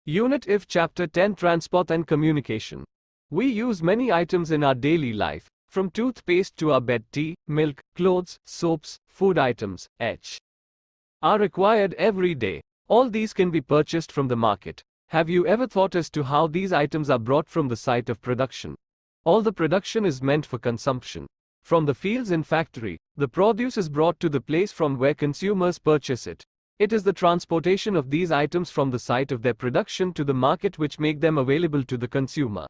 Unit If Chapter 10 Transport and Communication. We use many items in our daily life, from toothpaste to our bed tea, milk, clothes, soaps, food items, etc. are required every day. All these can be purchased from the market. Have you ever thought as to how these items are brought from the site of production? All the production is meant for consumption. From the fields and factory, the produce is brought to the place from where consumers purchase it. It is the transportation of these items from the site of their production to the market which make them available to the consumer.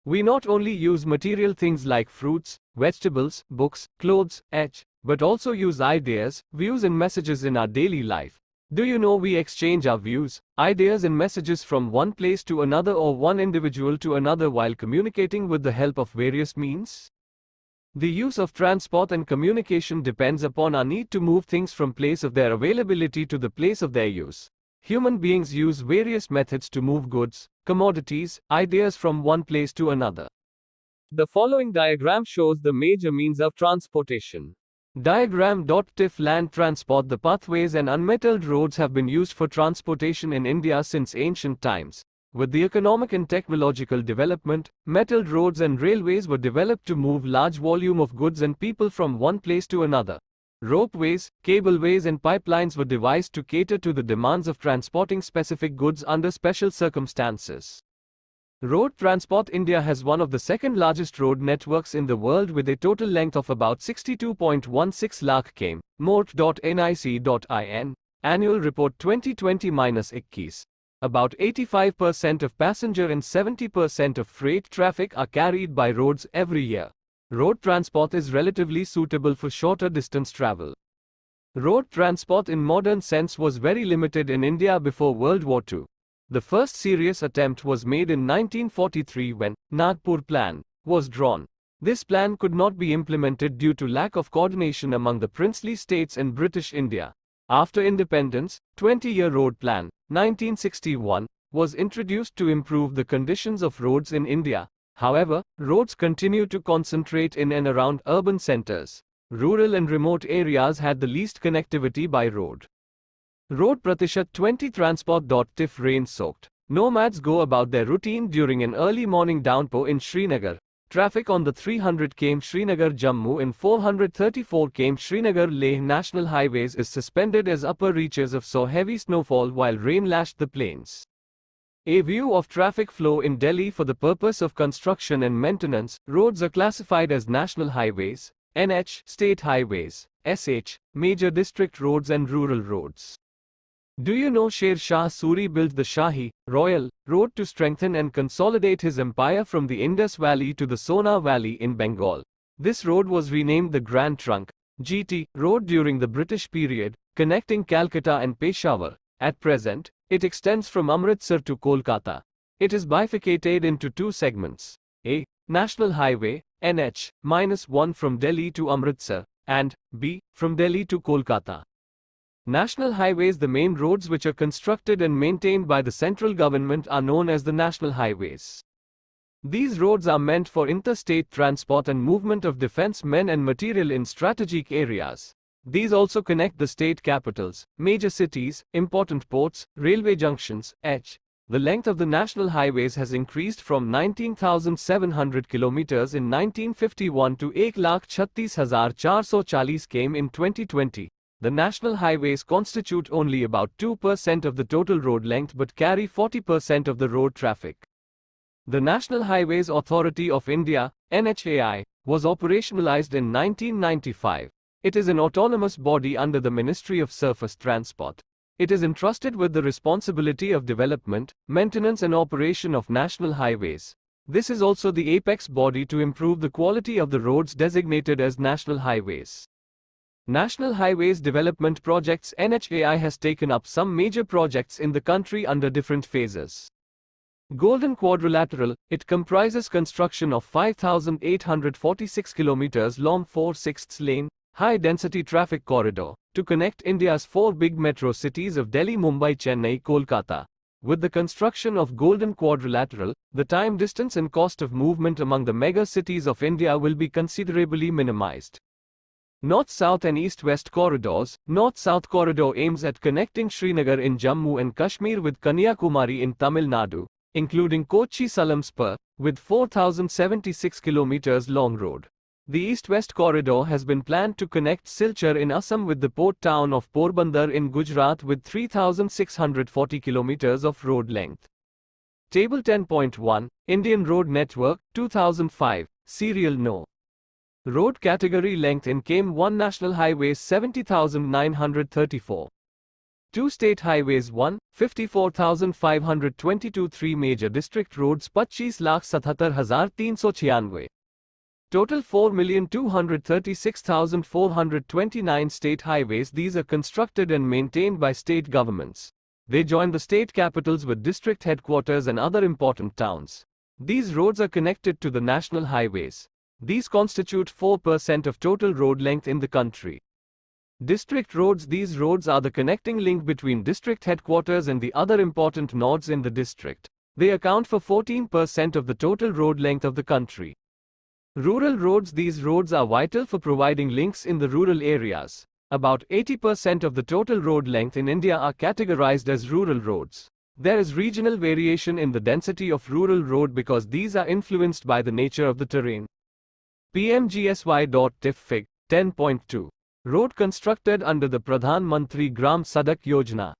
We not only use material things like fruits, vegetables, books, clothes, etc., but also use ideas, views and messages in our daily life. Do you know we exchange our views, ideas and messages from one place to another or one individual to another while communicating with the help of various means? The use of transport and communication depends upon our need to move things from place of their availability to the place of their use. Human beings use various methods to move goods, commodities, ideas from one place to another. The following diagram shows the major means of transportation. Diagram.tif Land transport. The pathways and unmetalled roads have been used for transportation in India since ancient times. With the economic and technological development, metalled roads and railways were developed to move large volume of goods and people from one place to another. Ropeways, cableways and pipelines were devised to cater to the demands of transporting specific goods under special circumstances. Road transport. India has one of the second largest road networks in the world with a total length of about 62.16 lakh km. mort.nic.in. Annual Report 2020-21. About 85% of passenger and 70% of freight traffic are carried by roads every year. Road transport is relatively suitable for shorter distance travel. Road transport in modern sense was very limited in India before World War II. The first serious attempt was made in 1943 when Nagpur Plan was drawn. This plan could not be implemented due to lack of coordination among the princely states in British India. After independence, 20-year road plan, 1961, was introduced to improve the conditions of roads in India. However, roads continue to concentrate in and around urban centers. Rural and remote areas had the least connectivity by road. Road Pratishat 20 Transport.tif Rain-soaked. Nomads go about their routine during an early morning downpour in Srinagar. Traffic on the 300 km Srinagar Jammu and 434 km Srinagar Leh national highways is suspended as upper reaches of saw heavy snowfall while rain lashed the plains. A view of traffic flow in Delhi. For the purpose of construction and maintenance, roads are classified as national highways, NH, state highways, SH, major district roads and rural roads. Do you know Sher Shah Suri built the Shahi, royal, road to strengthen and consolidate his empire from the Indus Valley to the Sona Valley in Bengal? This road was renamed the Grand Trunk, GT, road during the British period, connecting Calcutta and Peshawar. At present, it extends from Amritsar to Kolkata. It is bifurcated into two segments. A. National Highway, NH-1 from Delhi to Amritsar, and B. From Delhi to Kolkata. National highways. The main roads which are constructed and maintained by the central government are known as the national highways. These roads are meant for interstate transport and movement of defense men and material in strategic areas. These also connect the state capitals, major cities, important ports, railway junctions, etc. The length of the national highways has increased from 19,700 kilometers in 1951 to 1,36,440 km in 2020. The national highways constitute only about 2% of the total road length but carry 40% of the road traffic. The National Highways Authority of India, NHAI, was operationalized in 1995. It is an autonomous body under the Ministry of Surface Transport. It is entrusted with the responsibility of development, maintenance and operation of national highways. This is also the apex body to improve the quality of the roads designated as national highways. National Highways Development Projects. NHAI has taken up some major projects in the country under different phases. Golden Quadrilateral, it comprises construction of 5,846 kilometers long 4/6 lane, high-density traffic corridor, to connect India's four big metro cities of Delhi, Mumbai, Chennai, Kolkata. With the construction of Golden Quadrilateral, the time, distance and cost of movement among the mega cities of India will be considerably minimized. North-South and East-West corridors. North-South corridor aims at connecting Srinagar in Jammu and Kashmir with Kanyakumari in Tamil Nadu, including Kochi-Salem spur, with 4,076 kilometers long road. The East-West corridor has been planned to connect Silchar in Assam with the port town of Porbandar in Gujarat with 3,640 kilometers of road length. Table 10.1, Indian Road Network, 2005, Serial No. Road category length in KM 1 National Highways 70,934. 2 State Highways 1, 54,522. 3 Major District Roads 25,77,396. Total 4,236,429. State highways. These are constructed and maintained by state governments. They join the state capitals with district headquarters and other important towns. These roads are connected to the national highways. These constitute 4% of total road length in the country. District roads. These roads are the connecting link between district headquarters and the other important nodes in the district. They account for 14% of the total road length of the country. Rural roads. These roads are vital for providing links in the rural areas. About 80% of the total road length in India are categorized as rural roads. There is regional variation in the density of rural road because these are influenced by the nature of the terrain. PMGSY.TIF Fig. 10.2. Road constructed under the Pradhan Mantri Gram Sadak Yojana.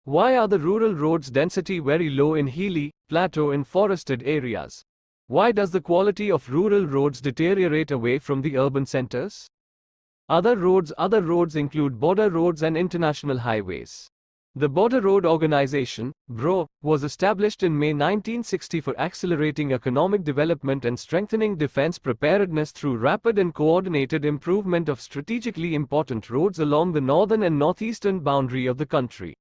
Why are the rural roads density very low in hilly, plateau and forested areas? Why does the quality of rural roads deteriorate away from the urban centers? Other roads include border roads and international highways. The Border Road Organization, BRO, was established in May 1960 for accelerating economic development and strengthening defense preparedness through rapid and coordinated improvement of strategically important roads along the northern and northeastern boundary of the country.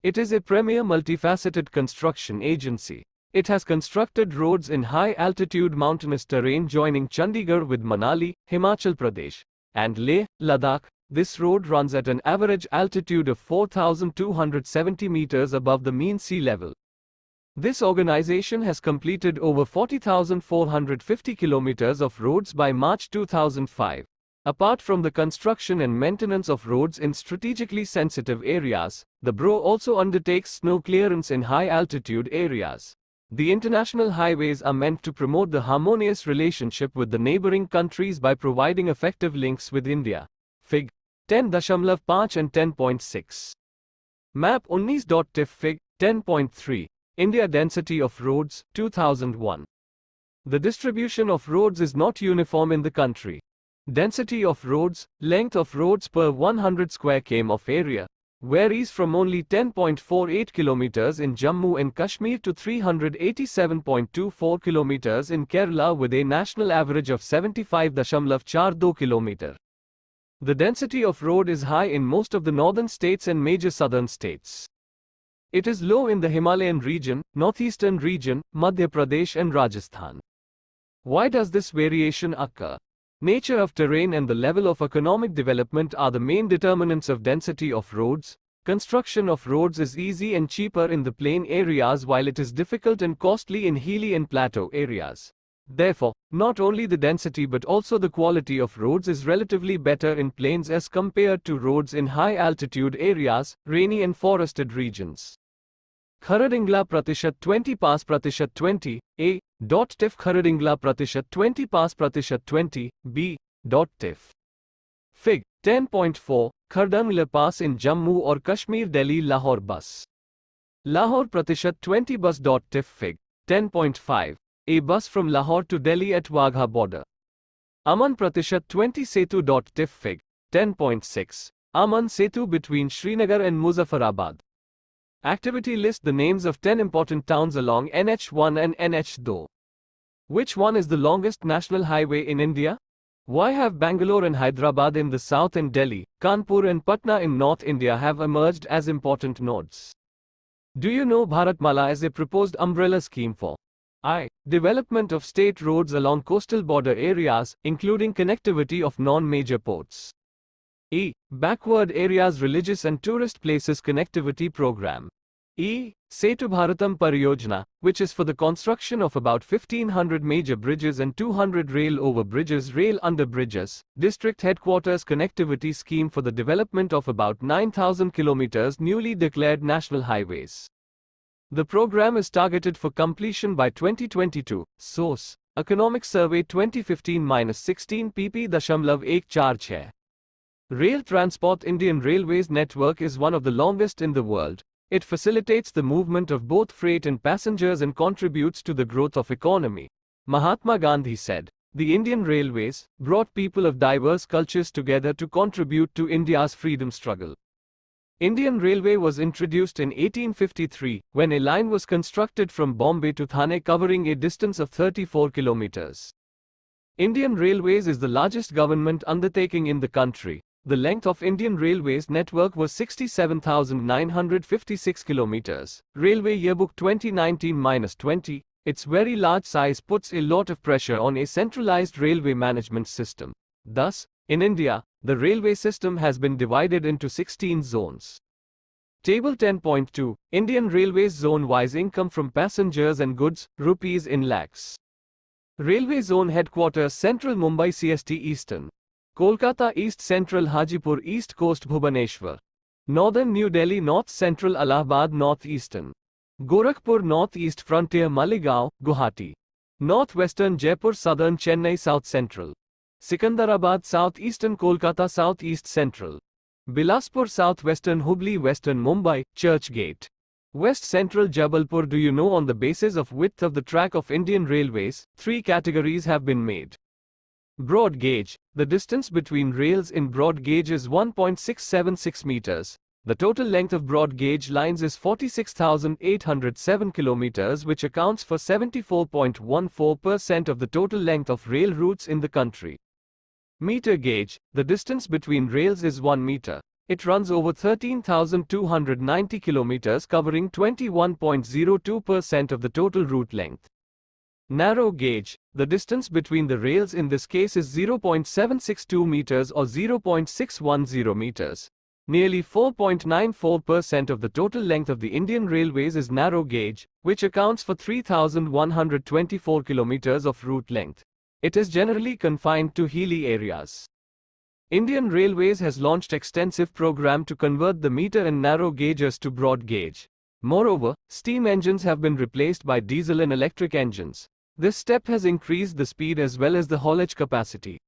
It is a premier multifaceted construction agency. It has constructed roads in high-altitude mountainous terrain joining Chandigarh with Manali, Himachal Pradesh, and Leh, Ladakh. This road runs at an average altitude of 4,270 meters above the mean sea level. This organization has completed over 40,450 kilometers of roads by March 2005. Apart from the construction and maintenance of roads in strategically sensitive areas, the BRO also undertakes snow clearance in high-altitude areas. The international highways are meant to promote the harmonious relationship with the neighboring countries by providing effective links with India. Fig. 10.5 and 10.6. Map 19.TIF Fig. 10.3. India Density of Roads, 2001. The distribution of roads is not uniform in the country. Density of roads, length of roads per 100 square km of area, varies from only 10.48 kilometers in Jammu and Kashmir to 387.24 kilometers in Kerala with a national average of 75.42 kilometer. The density of road is high in most of the northern states and major southern states. It is low in the Himalayan region, northeastern region, Madhya Pradesh and Rajasthan. Why does this variation occur? Nature of terrain and the level of economic development are the main determinants of density of roads. Construction of roads is easy and cheaper in the plain areas while it is difficult and costly in hilly and plateau areas. Therefore, not only the density but also the quality of roads is relatively better in plains as compared to roads in high-altitude areas, rainy and forested regions. Kharadingla Pratishat 20 Pass Pratishat 20, A. TIF Kharadingla Pratishat 20 Pass Pratishat 20, B. TIF. Fig. 10.4, Khardangla Pass in Jammu or Kashmir Delhi Lahore Bus. Lahore Pratishat 20 Bus. TIF Fig. 10.5. A bus from Lahore to Delhi at Wagha border. Aman Pratishat 20 Setu. TIF Fig. 10.6. Aman Setu between Srinagar and Muzaffarabad. Activity list the names of 10 important towns along NH1 and NH2. Which one is the longest national highway in India? Why have Bangalore and Hyderabad in the south and Delhi, Kanpur and Patna in North India have emerged as important nodes? Do you know Bharatmala is a proposed umbrella scheme for I. Development of state roads along coastal border areas, including connectivity of non-major ports. E. Backward areas religious and tourist places connectivity program. E. Setu Bharatam Pariyojana, which is for the construction of about 1500 major bridges and 200 rail over bridges, rail under bridges. District Headquarters Connectivity Scheme for the development of about 9,000 kilometers newly declared national highways. The program is targeted for completion by 2022. Source: Economic Survey 2015-16 pp. 1.14. Rail transport. Indian Railways network is one of the longest in the world. It facilitates the movement of both freight and passengers and contributes to the growth of economy. Mahatma Gandhi said, "The Indian Railways brought people of diverse cultures together to contribute to India's freedom struggle." Indian Railway was introduced in 1853, when a line was constructed from Bombay to Thane covering a distance of 34 kilometers. Indian Railways is the largest government undertaking in the country. The length of Indian Railways network was 67,956 kilometers. Railway Yearbook 2019-20. Its very large size puts a lot of pressure on a centralized railway management system. Thus, in India, the railway system has been divided into 16 zones. Table 10.2. Indian Railways zone-wise income from passengers and goods, rupees in lakhs. Railway Zone Headquarters Central Mumbai CST Eastern. Kolkata East Central Hajipur East Coast Bhubaneswar. Northern New Delhi North Central Allahabad North Eastern. Gorakhpur North East Frontier Maligaon, Guwahati. Northwestern Jaipur Southern Chennai South Central. Sikandarabad South Eastern Kolkata South East Central. Bilaspur Southwestern Hubli Western Mumbai, Churchgate. West Central Jabalpur. Do you know, on the basis of width of the track of Indian Railways, 3 categories have been made. Broad gauge. The distance between rails in broad gauge is 1.676 meters. The total length of broad gauge lines is 46,807 kilometers, which accounts for 74.14% of the total length of rail routes in the country. Meter gauge. The distance between rails is 1 meter. It runs over 13,290 kilometers, covering 21.02% of the total route length. Narrow gauge. The distance between the rails in this case is 0.762 meters or 0.610 meters. Nearly 4.94% of the total length of the Indian Railways is narrow gauge, which accounts for 3,124 kilometers of route length. It is generally confined to hilly areas. Indian Railways has launched extensive program to convert the meter and narrow gauges to broad gauge. Moreover, steam engines have been replaced by diesel and electric engines. This step has increased the speed as well as the haulage capacity.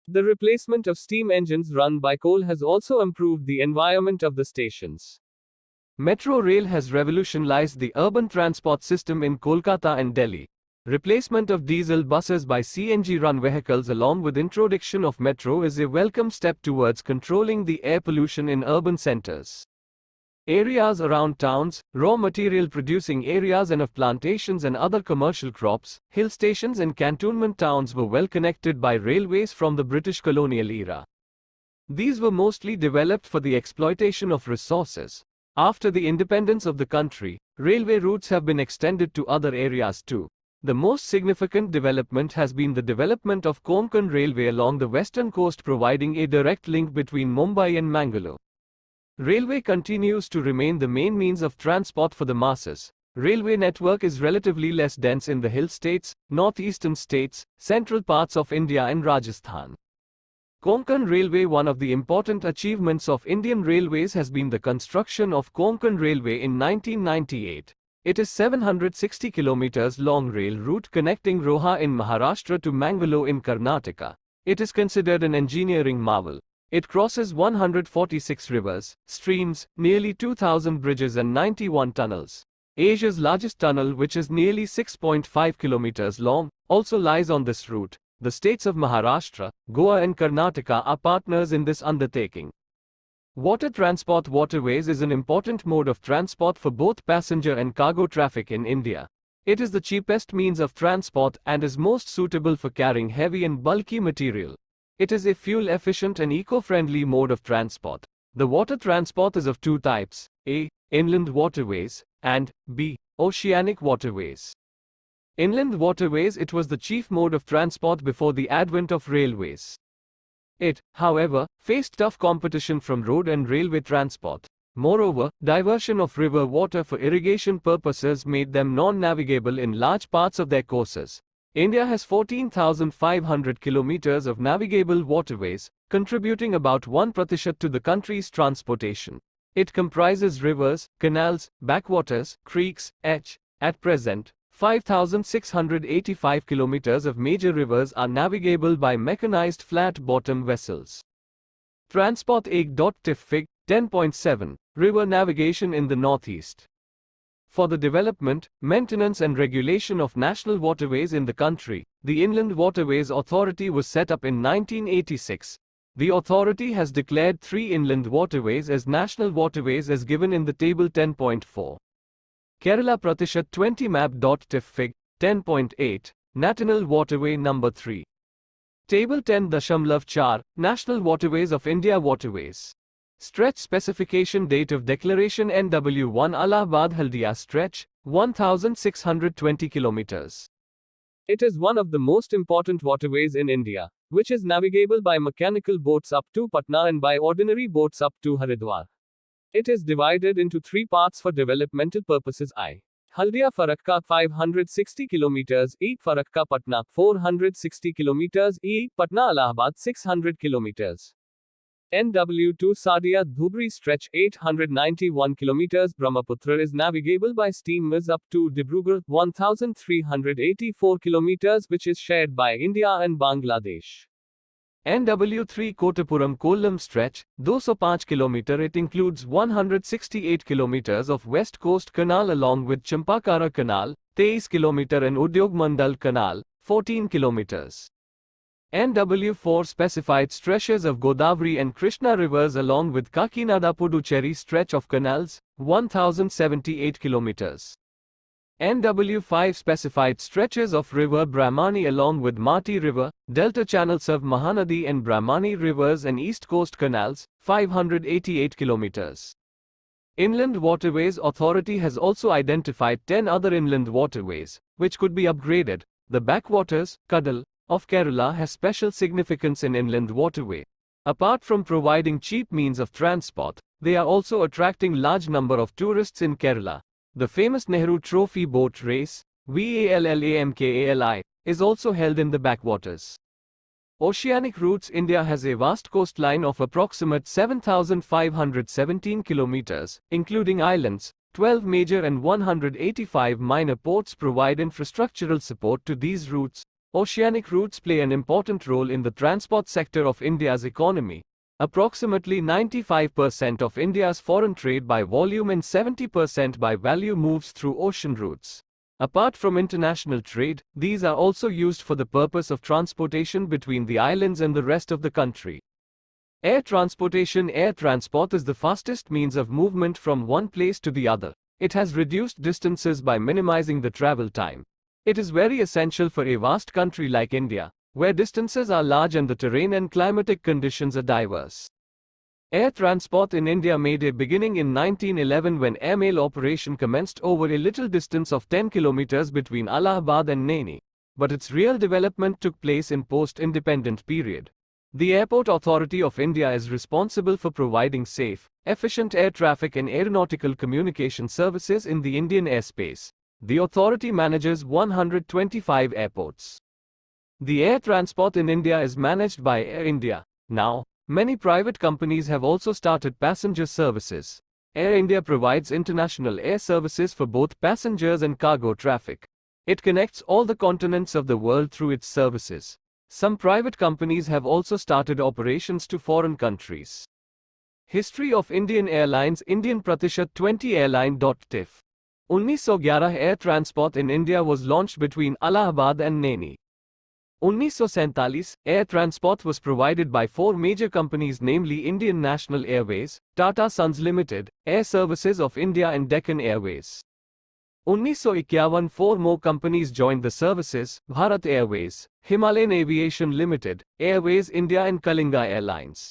The replacement of steam engines run by coal has also improved the environment of the stations. Metro rail has revolutionized the urban transport system in Kolkata and Delhi. Replacement of diesel buses by CNG-run vehicles along with introduction of metro is a welcome step towards controlling the air pollution in urban centers. Areas around towns, raw material producing areas and of plantations and other commercial crops, hill stations and cantonment towns were well connected by railways from the British colonial era. These were mostly developed for the exploitation of resources. After the independence of the country, railway routes have been extended to other areas too. The most significant development has been the development of Konkan Railway along the western coast, providing a direct link between Mumbai and Mangalore. Railway continues to remain the main means of transport for the masses. Railway network is relatively less dense in the hill states, northeastern states, central parts of India and Rajasthan. Konkan Railway. One of the important achievements of Indian Railways has been the construction of Konkan Railway in 1998. It is 760 kilometers long rail route connecting Roha in Maharashtra to Mangalore in Karnataka. It is considered an engineering marvel. It crosses 146 rivers, streams, nearly 2,000 bridges and 91 tunnels. Asia's largest tunnel, which is nearly 6.5 kilometers long, also lies on this route. The states of Maharashtra, Goa and Karnataka are partners in this undertaking. Water transport. Waterways is an important mode of transport for both passenger and cargo traffic in India. It is the cheapest means of transport and is most suitable for carrying heavy and bulky material. It is a fuel-efficient and eco-friendly mode of transport. The water transport is of 2 types, A. Inland waterways, and B. Oceanic waterways. Inland waterways. It was the chief mode of transport before the advent of railways. It, however, faced tough competition from road and railway transport. Moreover, diversion of river water for irrigation purposes made them non-navigable in large parts of their courses. India has 14,500 kilometers of navigable waterways, contributing about 1% to the country's transportation. It comprises rivers, canals, backwaters, creeks, etc. At present, 5,685 kilometers of major rivers are navigable by mechanized flat-bottom vessels. Transport 8.tif Fig. 10.7. River navigation in the Northeast. For the development, maintenance and regulation of national waterways in the country, the Inland Waterways Authority was set up in 1986. The authority has declared 3 inland waterways as national waterways as given in the table 10.4. Kerala Pratishat 20 Map.tif Fig. 10.8. National Waterway Number 3. Table 10.4. National Waterways of India Waterways. Stretch specification date of declaration NW1 Allahabad Haldia stretch, 1,620 kilometers. It is one of the most important waterways in India, which is navigable by mechanical boats up to Patna and by ordinary boats up to Haridwar. It is divided into 3 parts for developmental purposes. I. Haldia Farakka 560 km, E. Farakka Patna 460 km, E. Patna Allahabad 600 km. NW2 Sadia Dhubri stretch 891 km. Brahmaputra is navigable by steamers up to Dibrugarh 1384 km, which is shared by India and Bangladesh. NW3 Kottapuram Kollam stretch 205 km. It includes 168 km of West Coast Canal along with Champakara Canal 23 km and Udyog Mandal Canal 14 km. NW4 specified stretches of Godavari and Krishna rivers along with Kakinada Puducherry stretch of canals, 1078 km. NW5 specified stretches of river Brahmani along with Mati River, delta channels of Mahanadi and Brahmani rivers and east coast canals, 588 km. Inland Waterways Authority has also identified 10 other inland waterways, which could be upgraded. The backwaters, Kadal, of Kerala has special significance in inland waterway. Apart from providing cheap means of transport, they are also attracting large number of tourists in Kerala. The famous Nehru Trophy boat race, VALLAMKALI, is also held in the backwaters. Oceanic routes. India has a vast coastline of approximate 7,517 kilometers, including islands. 12 major and 185 minor ports provide infrastructural support to these routes. Oceanic routes play an important role in the transport sector of India's economy. Approximately 95% of India's foreign trade by volume and 70% by value moves through ocean routes. Apart from international trade, these are also used for the purpose of transportation between the islands and the rest of the country. Air transportation. Air transport is the fastest means of movement from one place to the other. It has reduced distances by minimizing the travel time. It is very essential for a vast country like India, where distances are large and the terrain and climatic conditions are diverse. Air transport in India made a beginning in 1911 when airmail operation commenced over a little distance of 10 kilometers between Allahabad and Naini. But its real development took place in post-independent period. The Airport Authority of India is responsible for providing safe, efficient air traffic and aeronautical communication services in the Indian airspace. The authority manages 125 airports. The air transport in India is managed by Air India. Now, many private companies have also started passenger services. Air India provides international air services for both passengers and cargo traffic. It connects all the continents of the world through its services. Some private companies have also started operations to foreign countries. History of Indian Airlines. Indian Pratishat 20 Airline.tif 1911 air transport in India was launched between Allahabad and Naini. 1947 air transport was provided by 4 major companies, namely Indian National Airways, Tata Sons Limited, Air Services of India and Deccan Airways. 1951 4 more companies joined the services: Bharat Airways, Himalayan Aviation Limited, Airways India and Kalinga Airlines.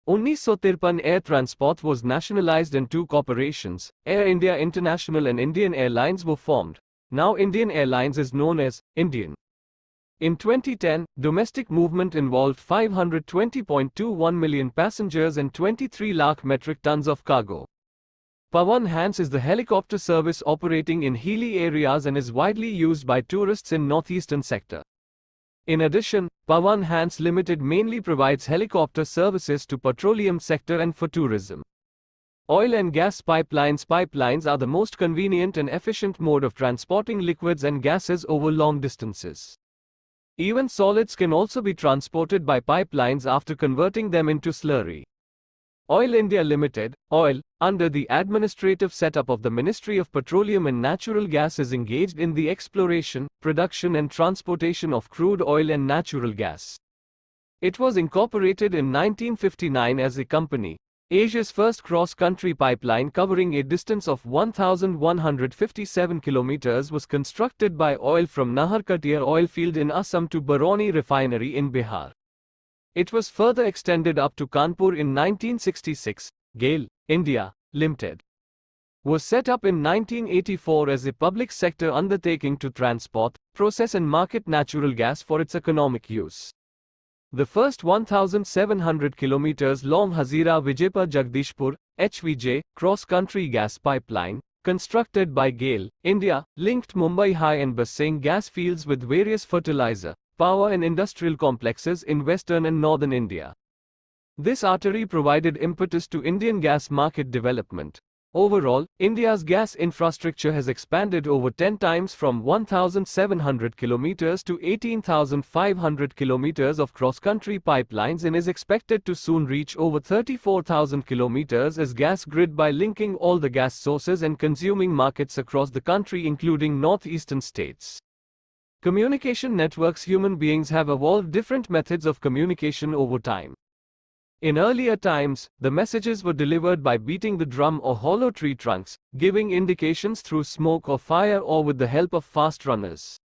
1953 air transport was nationalized and 2 corporations, Air India International and Indian Airlines, were formed. Now Indian Airlines is known as Indian. In 2010, domestic movement involved 520.21 million passengers and 23 lakh metric tons of cargo. Pawan Hans is the helicopter service operating in hilly areas and is widely used by tourists in northeastern sector. In addition, Pawan Hans Limited mainly provides helicopter services to petroleum sector and for tourism. Oil and gas pipelines. Pipelines are the most convenient and efficient mode of transporting liquids and gases over long distances. Even solids can also be transported by pipelines after converting them into slurry. Oil India Limited, OIL, under the administrative setup of the Ministry of Petroleum and Natural Gas, is engaged in the exploration, production and transportation of crude oil and natural gas. It was incorporated in 1959 as a company. Asia's first cross-country pipeline covering a distance of 1,157 kilometers was constructed by OIL from Naharkatia oil field in Assam to Barauni refinery in Bihar. It was further extended up to Kanpur in 1966. GAIL, India, Limited, was set up in 1984 as a public sector undertaking to transport, process and market natural gas for its economic use. The first 1,700 kilometers long Hazira Vijaypur Jagdishpur (HVJ) cross-country gas pipeline, constructed by GAIL, India, linked Mumbai high and Basing gas fields with various fertilizer, power and industrial complexes in western and northern India. This artery provided impetus to Indian gas market development. Overall, India's gas infrastructure has expanded over 10 times from 1,700 kilometers to 18,500 kilometers of cross-country pipelines and is expected to soon reach over 34,000 kilometers as gas grid by linking all the gas sources and consuming markets across the country including northeastern states. Communication networks. Human beings have evolved different methods of communication over time. In earlier times, the messages were delivered by beating the drum or hollow tree trunks, giving indications through smoke or fire or with the help of fast runners.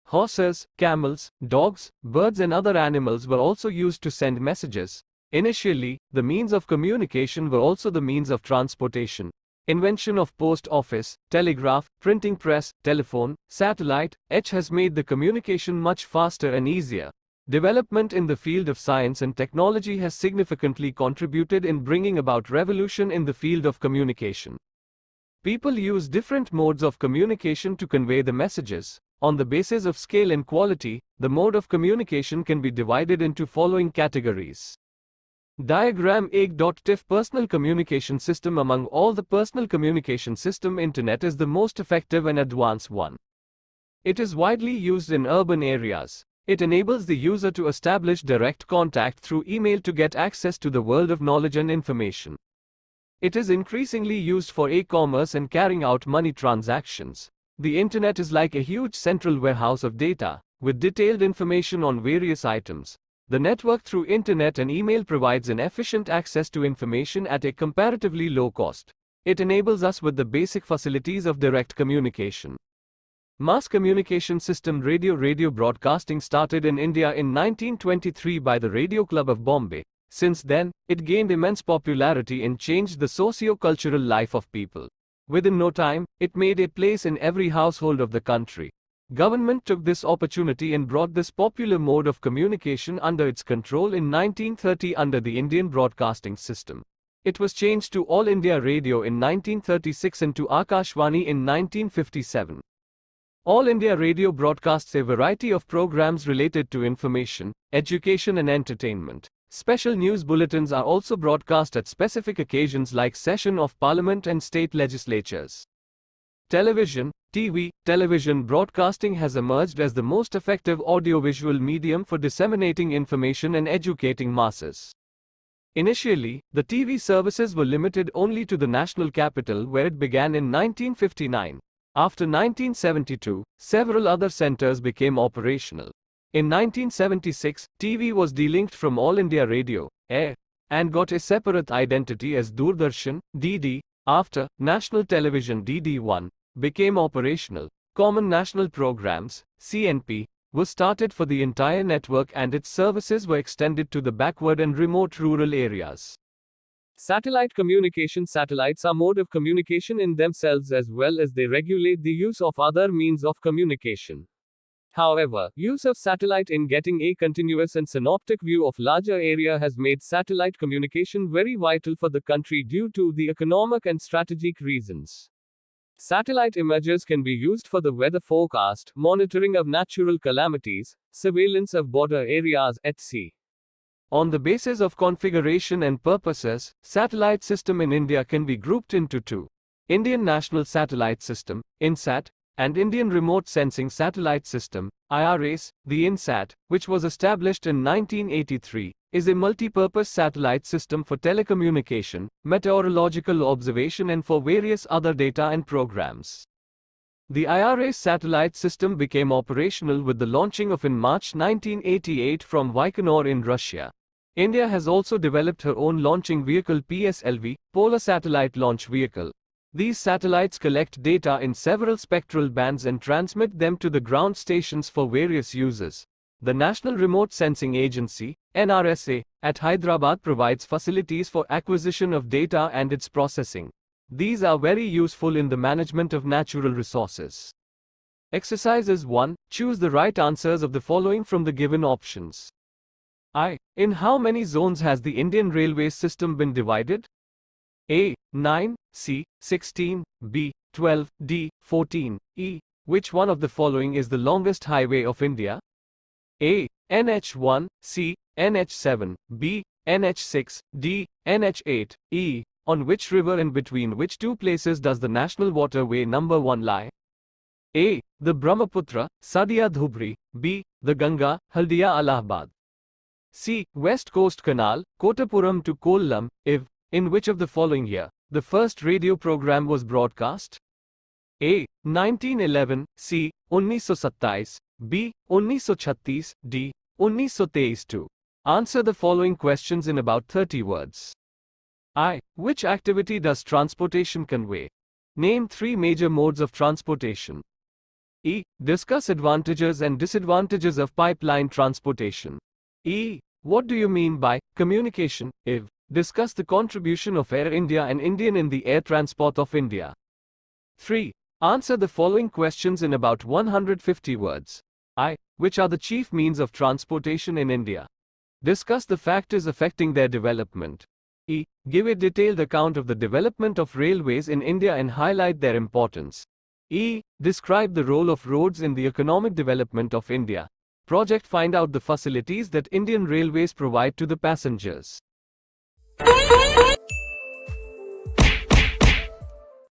Horses, camels, dogs, birds and other animals were also used to send messages. Initially, the means of communication were also the means of transportation. Invention of post office, telegraph, printing press, telephone, satellite, has made the communication much faster and easier. Development in the field of science and technology has significantly contributed in bringing about revolution in the field of communication. People use different modes of communication to convey the messages. On the basis of scale and quality, the mode of communication can be divided into following categories. Diagram 8.tif Personal communication system. Among all the personal communication system, Internet is the most effective and advanced one. It is widely used in urban areas. It enables the user to establish direct contact through email to get access to the world of knowledge and information. It is increasingly used for e-commerce and carrying out money transactions. The Internet is like a huge central warehouse of data, with detailed information on various items. The network through Internet and email provides an efficient access to information at a comparatively low cost. It enables us with the basic facilities of direct communication. Mass communication system. Radio broadcasting started in India in 1923 by the Radio Club of Bombay. Since then, it gained immense popularity and changed the socio-cultural life of people. Within no time, it made a place in every household of the country. Government took this opportunity and brought this popular mode of communication under its control in 1930 under the Indian Broadcasting System. It was changed to All India Radio in 1936 and to Akashvani in 1957. All India Radio broadcasts a variety of programs related to information, education and entertainment. Special news bulletins are also broadcast at specific occasions like session of Parliament and state legislatures. Television, television broadcasting has emerged as the most effective audiovisual medium for disseminating information and educating masses. Initially, the TV services were limited only to the national capital where it began in 1959. After 1972, several other centers became operational. In 1976, TV was delinked from All India Radio, AIR, and got a separate identity as Doordarshan, DD. After, National Television DD1 became operational. Common National Programs, CNP, was started for the entire network and its services were extended to the backward and remote rural areas. Satellite communication. Satellites are mode of communication in themselves as well as they regulate the use of other means of communication. However, use of satellite in getting a continuous and synoptic view of larger area has made satellite communication very vital for the country due to the economic and strategic reasons. Satellite images can be used for the weather forecast, monitoring of natural calamities, surveillance of border areas, etc. On the basis of configuration and purposes, satellite system in India can be grouped into two: Indian National Satellite System, INSAT, and Indian Remote Sensing Satellite System, IRS. The INSAT, which was established in 1983, is a multi-purpose satellite system for telecommunication, meteorological observation and for various other data and programs. The IRS satellite system became operational with the launching of in March 1988 from Baikonur in Russia. India has also developed her own launching vehicle PSLV, Polar Satellite Launch Vehicle. These satellites collect data in several spectral bands and transmit them to the ground stations for various uses. The National Remote Sensing Agency, NRSA, at Hyderabad provides facilities for acquisition of data and its processing. These are very useful in the management of natural resources. Exercises 1. Choose the right answers of the following from the given options. I. In how many zones has the Indian railway system been divided? A. 9, C. 16, B. 12, D. 14, E. Which one of the following is the longest highway of India? A. NH1, C. NH7, B. NH6, D. NH8, E. On which river and between which two places does the national waterway number 1 lie? A. The Brahmaputra, Sadia Dhubri, B. The Ganga, Haldia Allahabad. C. West Coast Canal, Kottapuram to Kollam, if. In which of the following year the first radio program was broadcast? A. 1911, C. 1927, B. 1936, D. 1923. Answer the following questions in about 30 words. I. Which activity does transportation convey? Name 3 major modes of transportation. E. Discuss advantages and disadvantages of pipeline transportation. E. What do you mean by communication? If. Discuss the contribution of Air India and Indian in the air transport of India. 3. Answer the following questions in about 150 words. I. Which are the chief means of transportation in India? Discuss the factors affecting their development. E. Give a detailed account of the development of railways in India and highlight their importance. E. Describe the role of roads in the economic development of India. Project Find out the facilities that Indian Railways provide to the passengers.